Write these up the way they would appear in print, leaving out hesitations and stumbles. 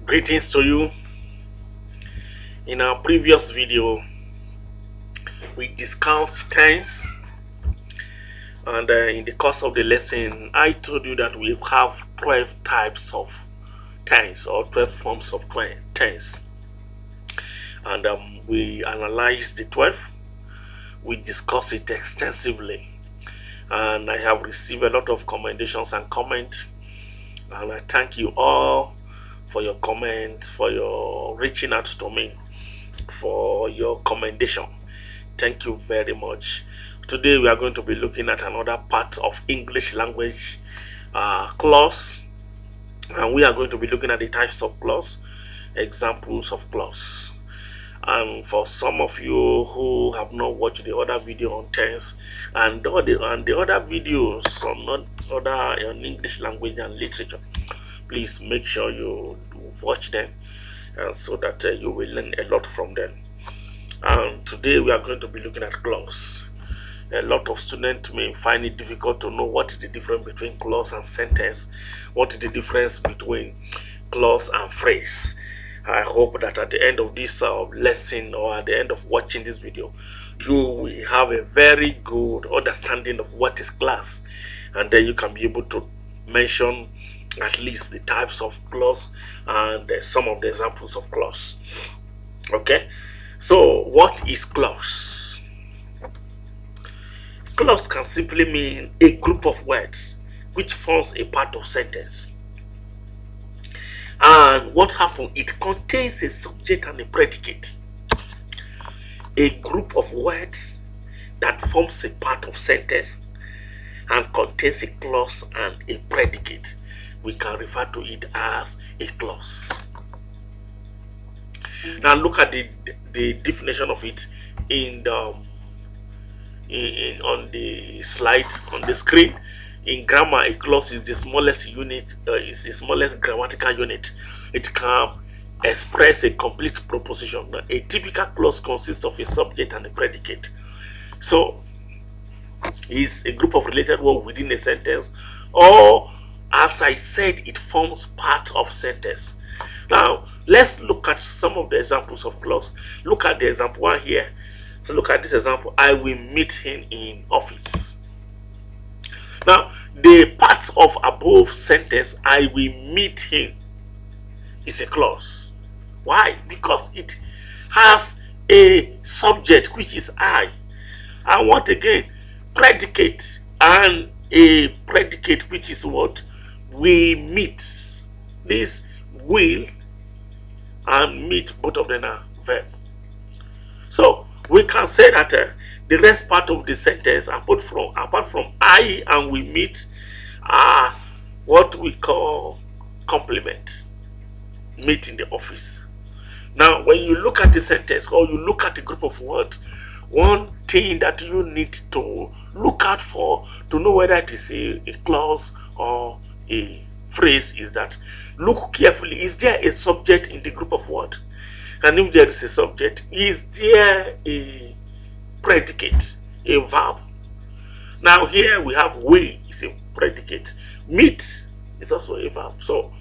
Greetings to you. In our previous video, we discussed tense, and in the course of the lesson, I told you that we have 12 types of tense or 12 forms of tense, and we analyzed the 12. We discussed it extensively, and I have received a lot of commendations and comments, and I thank you all for your comments, for your reaching out to me, for your commendation. Thank you very much. Today we are going to be looking at another part of English language clause, and we are going to be looking at the types of clause, examples of clause. And for some of you who have not watched the other video on tense and the other videos on English language and literature, please make sure you watch them so that you will learn a lot from them. And today we are going to be looking at clause. A lot of students may find it difficult to know what is the difference between clause and sentence, what is the difference between clause and phrase. I hope that at the end of this lesson, or at the end of watching this video, you will have a very good understanding of what is clause, and then you can be able to mention at least the types of clause and some of the examples of clause. Okay, so what is clause? Clause can simply mean a group of words which forms a part of sentence. And what happens? It contains a subject and a predicate. A group of words that forms a part of sentence and contains a clause and a predicate. We can refer to it as a clause. Now look at the definition of it in the on the slide on the screen. In grammar, a clause is the smallest unit, is the smallest grammatical unit. It can express a complete proposition. A typical clause consists of a subject and a predicate. So, it's a group of related words within a sentence, or as I said, it forms part of sentence. Now, let's look at some of the examples of clause. Look at the example one here. So look at this example. I will meet him in office. Now, the part of above sentence, I will meet him, is a clause. Why? Because it has a subject, which is I. And what again? Predicate, and a predicate, which is what? We meet. This will and meet, both of them are verb. So we can say that the rest part of the sentence, apart from I and we meet, are what we call complement. Meet in the office. Now, when you look at the sentence or you look at a group of words, one thing that you need to look out for to know whether it is a clause or a phrase is that look carefully. Is there a subject in the group of words? And if there is a subject, is there a predicate, a verb? Now here we have we is a predicate. Meet is also a verb. So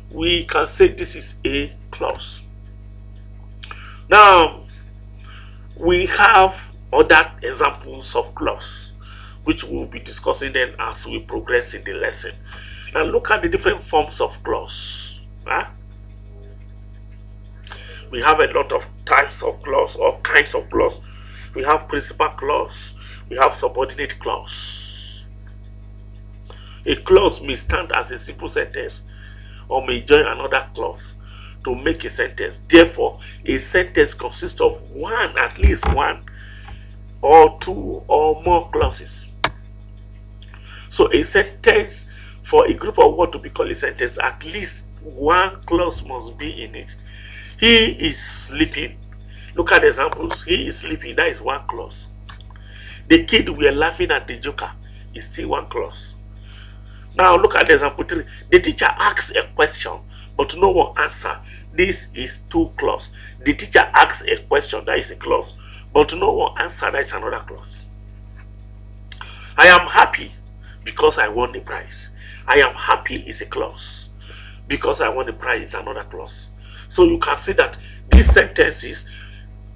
we can say this is a clause. Now we have other examples of clause, which we'll be discussing then as we progress in the lesson. Now look at the different forms of clause. We have a lot of types of clause or kinds of clause. We have principal clause, we have subordinate clause. A clause may stand as a simple sentence or may join another clause to make a sentence. Therefore, a sentence consists of one, at least one, or two or more clauses. So a sentence, for a group of words to be called a sentence, at least one clause must be in it. He is sleeping. Look at the examples. He is sleeping. That is one clause. The kid were laughing at the joker is still one clause. Now look at the example 3. The teacher asks a question, but no one answer. This is two clause. The teacher asks a question, that is a clause, but no one answer. That is another clause. I am happy because I won the prize. I am happy is a clause. Because I won the prize is another clause. So you can see that these sentences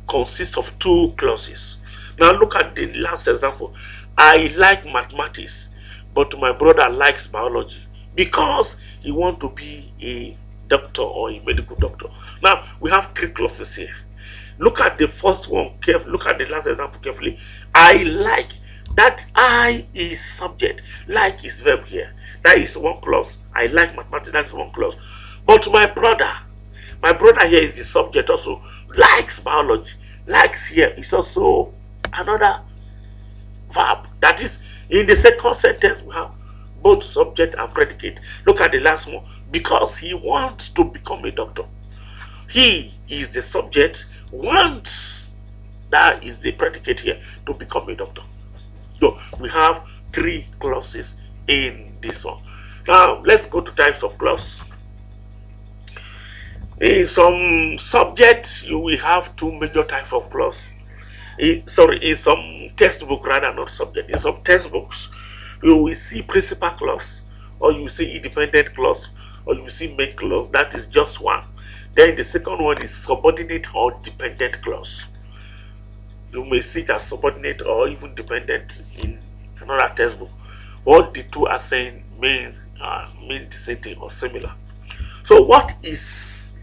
consist of two clauses. Now look at the last example. I like mathematics, but my brother likes biology because he wants to be a doctor or a medical doctor. Now we have three clauses here. Look at the first one carefully. Look at the last example carefully. I like. That I is subject. Like is verb here. That is one clause. I like mathematics. That is one clause. But my brother here is the subject also. Likes biology. Likes here is also another verb. That is, in the second sentence we have both subject and predicate. Look at the last one. Because he wants to become a doctor. He is the subject. Wants, that is the predicate here, to become a doctor. So we have three clauses in this one. Now let's go to types of clause. In some subjects you will have two major types of clause. In some textbook, rather, not subject. In some textbooks you will see principal clause, or you will see independent clause, or you will see main clause. That is just one. Then the second one is subordinate or dependent clause. You may see it as subordinate or even dependent in another textbook. What the two are saying mean the same thing or similar. So what is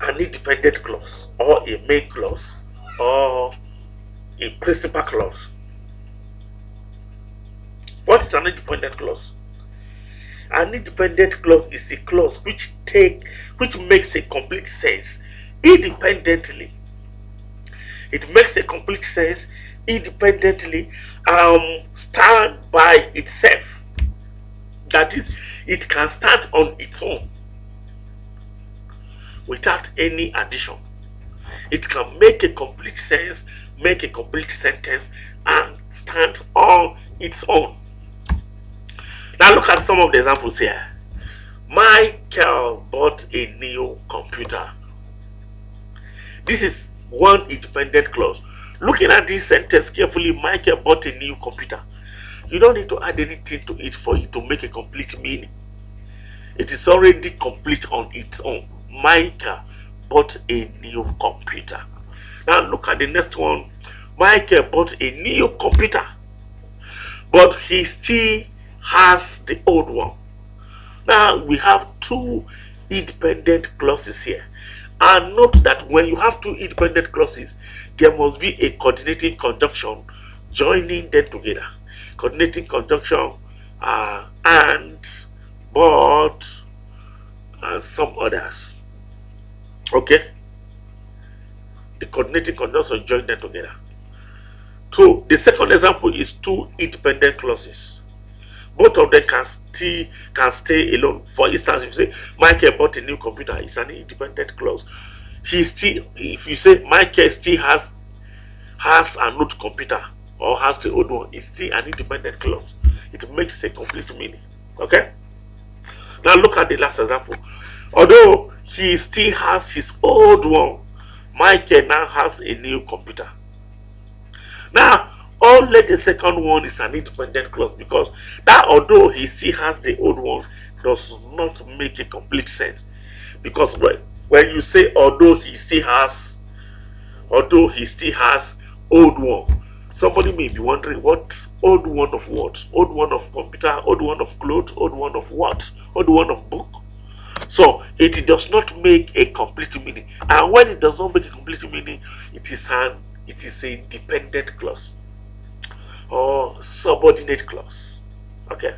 an independent clause, or a main clause, or a principal clause? What is an independent clause? An independent clause is a clause which makes a complete sense independently. It makes a complete sense independently, stand by itself. That is, it can stand on its own without any addition. It can make a complete sense, make a complete sentence, and stand on its own. Now look at some of the examples here. Michael bought a new computer. This is one independent clause. Looking at this sentence carefully, Michael bought a new computer. You don't need to add anything to it for it to make a complete meaning. It is already complete on its own. Michael bought a new computer. Now look at the next one. Michael bought a new computer, but he still has the old one. Now we have two independent clauses here. And note that when you have two independent clauses, there must be a coordinating conjunction joining them together. Coordinating conjunction and, but, and some others. Okay? The coordinating conjunction join them together. So the second example is two independent clauses. Both of them can stay alone. For instance, if you say Michael bought a new computer, it's an independent clause. If you say Michael still has an old computer or has the old one, it's still an independent clause. It makes a complete meaning. Okay? Now look at the last example. Although he still has his old one, Michael now has a new computer. Now, only the second one is an independent clause, because that although he still has the old one does not make a complete sense. Because when you say although he still has old one, somebody may be wondering, what old one of what? Old one of computer, old one of clothes, old one of what? Old one of book. So it does not make a complete meaning. And when it does not make a complete meaning, it is a dependent clause or subordinate clause. Okay?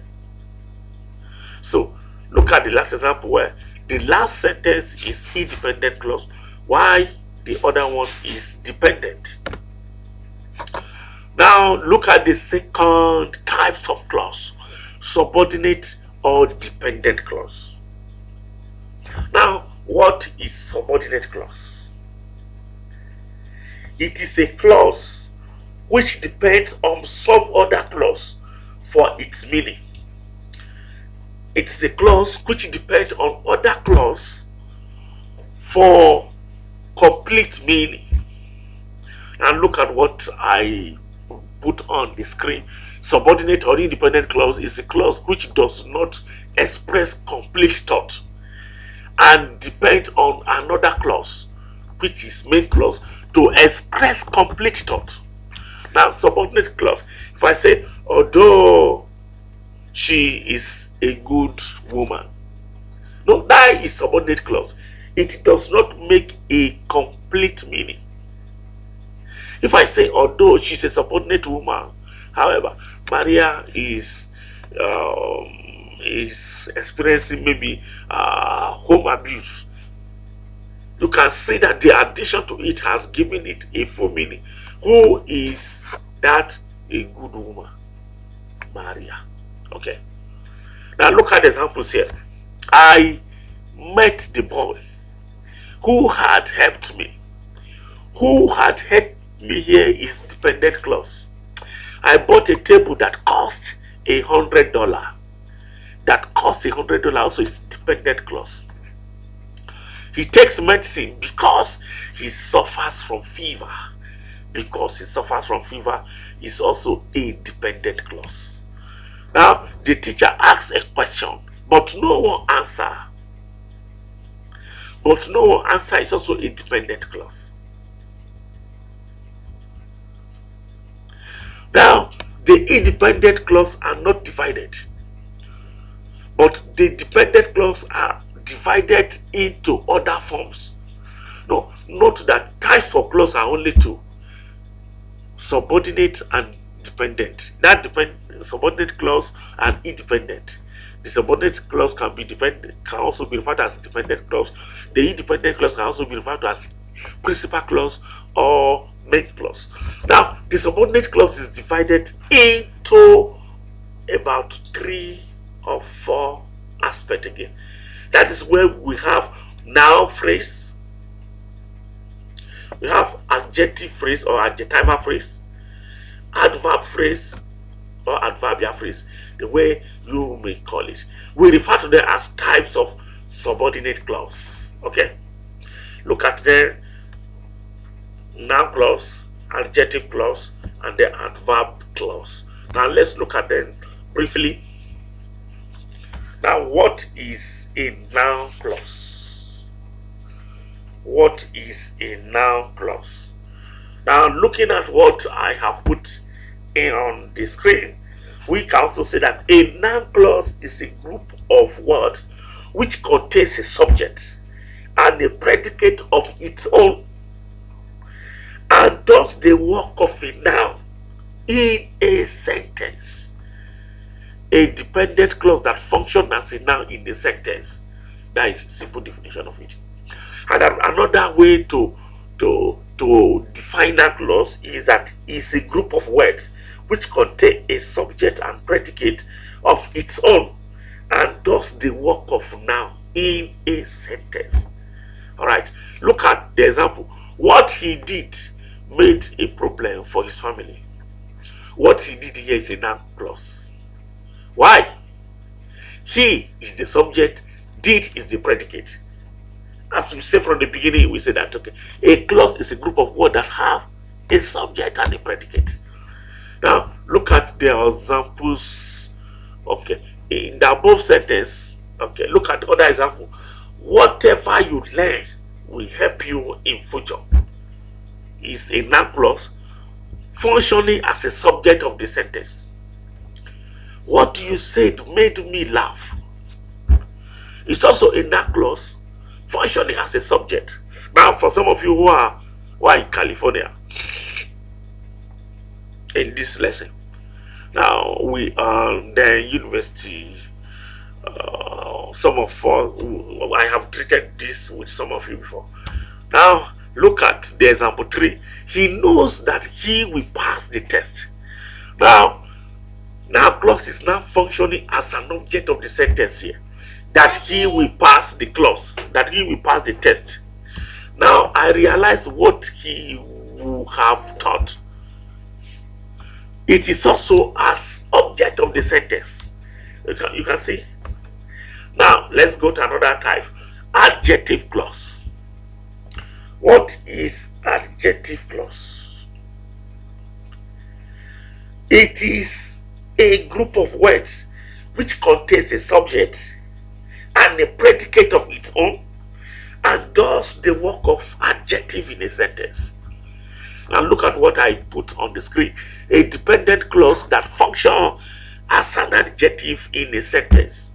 So look at the last example where the last sentence is independent clause, while the other one is dependent. Now look at the second types of clause, subordinate or dependent clause. Now, what is subordinate clause? It is a clause which depends on some other clause for its meaning. It's a clause which depends on other clause for complete meaning. And look at what I put on the screen. Subordinate or independent clause is a clause which does not express complete thought and depend on another clause, which is main clause, to express complete thought. Now, subordinate clause, if I say, although she is a good woman, no, that is subordinate clause. It does not make a complete meaning. If I say, although she's a subordinate woman, however, Maria is experiencing maybe home abuse, you can see that the addition to it has given it a full meaning. Who is that a good woman? Maria. Okay. Now look at the examples here. I met the boy who had helped me. Who had helped me here is dependent clause. I bought a table that cost $100. That cost $100 also is dependent clause. He takes medicine because he suffers from fever. Because he suffers from fever is also a dependent clause. Now, the teacher asks a question, but no one answer. But no one answer is also a dependent clause. Now, the independent clause are not divided, but the dependent clause are divided into other forms. No, note that types of clause are only two: subordinate and dependent. That subordinate clause and independent. The subordinate clause can also be referred to as dependent clause. The independent clause can also be referred to as principal clause or main clause. Now, the subordinate clause is divided into about 3 or 4 aspects again. That is where we have noun phrase, we have adjective phrase or adjectival phrase, adverb phrase or adverbial phrase, the way you may call it. We refer to them as types of subordinate clause. Okay, look at the noun clause, adjective clause, and the adverb clause. Now let's look at them briefly. Now, what is a noun clause? What is a noun clause? Now, looking at what I have put in on the screen, we can also say that a noun clause is a group of words which contains a subject and a predicate of its own, and does the work of a noun in a sentence. A dependent clause that functions as a noun in a sentence. That is simple definition of it. And another way to define that clause is that it's a group of words which contain a subject and predicate of its own and does the work of noun in a sentence. All right, look at the example. What he did made a problem for his family. What he did here is a noun clause. Why? He is the subject, did is the predicate. As we say from the beginning, we say that okay, a clause is a group of words that have a subject and a predicate. Now, look at the examples. Okay, in the above sentence, okay, look at the other example. Whatever you learn will help you in future is a noun clause functioning as a subject of the sentence. What you said made me laugh. It's also a noun clause functioning as a subject. Now, for some of you who are in California, in this lesson, now we are the university. Some of us, I have treated this with some of you before. Now, look at the example 3. He knows that he will pass the test. Now clause is now functioning as an object of the sentence here. That he will pass the clause, that he will pass the test. Now I realize what he would have taught. It is also as object of the sentence. You can see. Now let's go to another type. Adjective clause. What is adjective clause? It is a group of words which contains a subject and a predicate of its own does the work of adjective in a sentence. Now look at what I put on the screen. A dependent clause that functions as an adjective in a sentence.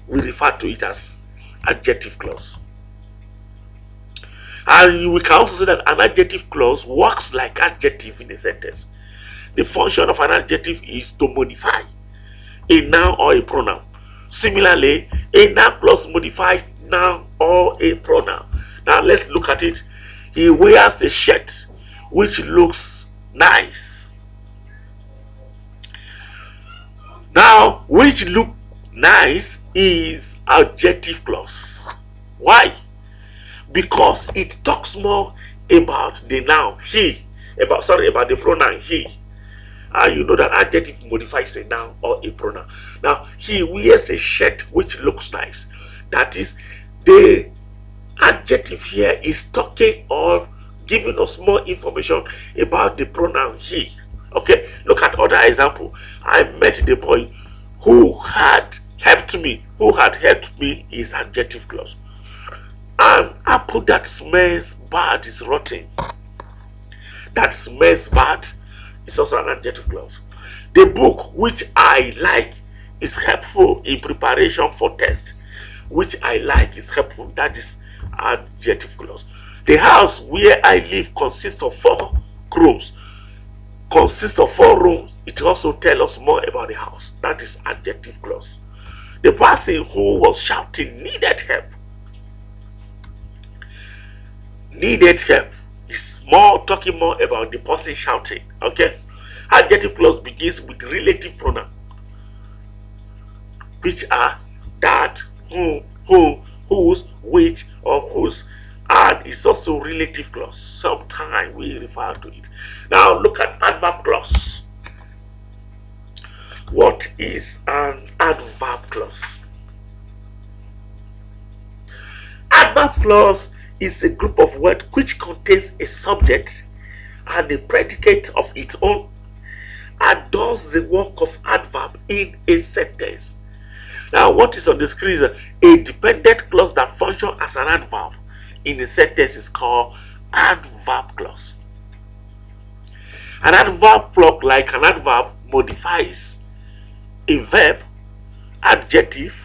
We refer to it as adjective clause. And we can also say that an adjective clause works like adjective in a sentence. The function of an adjective is to modify a noun or a pronoun. Similarly, a noun clause modifies noun or a pronoun. Now let's look at it. He wears a shirt which looks nice. Now, which look nice is adjective clause. Why? Because it talks more about the noun he, about the pronoun he. And you know that adjective modifies a noun or a pronoun. Now, he wears a shirt which looks nice. That is, the adjective here is talking or giving us more information about the pronoun he. Okay, look at other example. I met the boy who had helped me. Who had helped me is adjective clause. An apple that smells bad is rotten. That smells bad is also an adjective clause. The book which I like is helpful in preparation for test. Which I like is helpful. That is adjective clause. The house where I live consists of 4 rooms. Consists of 4 rooms. It also tells us more about the house. That is adjective clause. The person who was shouting needed help. Needed help is talking more about the person shouting. Okay, adjective clause begins with relative pronoun, which are that, whom, whose, which, or whose, and it's also relative clause. Sometimes we refer to it. Now look at adverb clause. What is an adverb clause? Adverb clause is a group of words which contains a subject and a predicate of its own and does the work of adverb in a sentence. Now what is on the screen is a dependent clause that functions as an adverb in a sentence is called adverb clause. An adverb clause, like an adverb, modifies a verb, adjective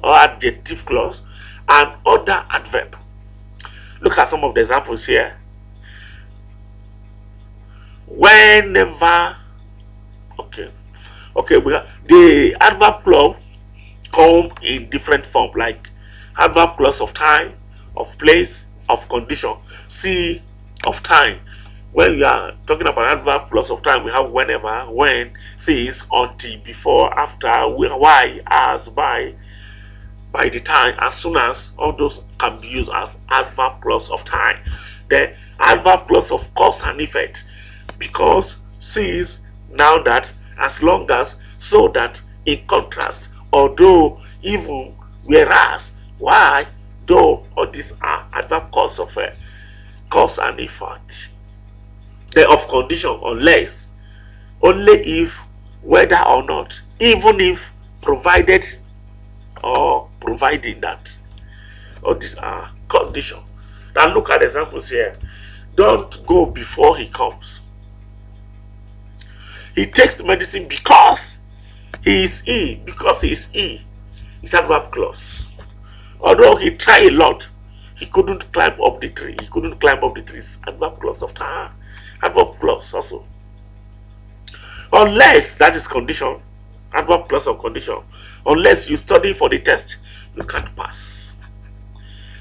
or adjective clause, and other adverb. Look at some of the examples here. Whenever, we have the adverb clause come in different form, like adverb clause of time, of place, of condition. See, of time. When we are talking about adverb clause of time, we have whenever, when, since, until, before, after, why, as, by the time, as soon as. All those can be used as adverb clause of time. The adverb clause of cause and effect, because, since, now that, as long as, so that, in contrast, although, even, whereas, why, though. All these are adverb clause of cause and effect. The of condition, unless, only if, whether or not, even if, provided or providing that. All these are condition. Now look at examples here. Don't go before he comes. He takes medicine because he is ill. Because he is ill. It's adverb clause. Although he tried a lot, he couldn't climb up the tree. He couldn't climb up the trees. Adverb clause of time. Adverb clause also. Unless, that is condition. Adverb clause of condition. Unless you study for the test, you can't pass.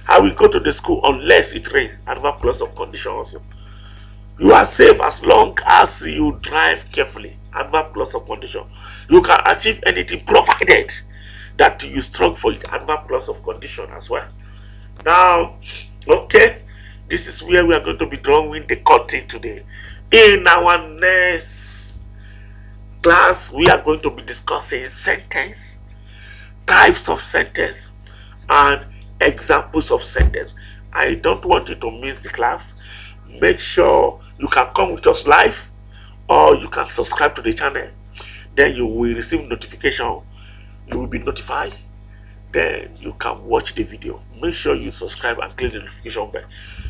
I will go to the school unless it rains. Adverb clause of condition also. You are safe as long as you drive carefully. Adverb clause of condition. You can achieve anything provided that you struggle for it. Adverb clause of condition as well. Now, okay, this is where we are going to be drawing the curtain today. In our next class, we are going to be discussing sentence, types of sentence, and examples of sentence. I don't want you to miss the class. Make sure you can come with us live, or you can subscribe to the channel. Then you will receive notification. You will be notified then you can watch the video. Make sure you subscribe and click the notification bell,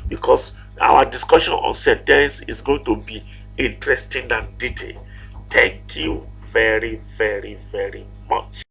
because our discussion on sentence is going to be interesting and detailed. Thank you very, very, very much.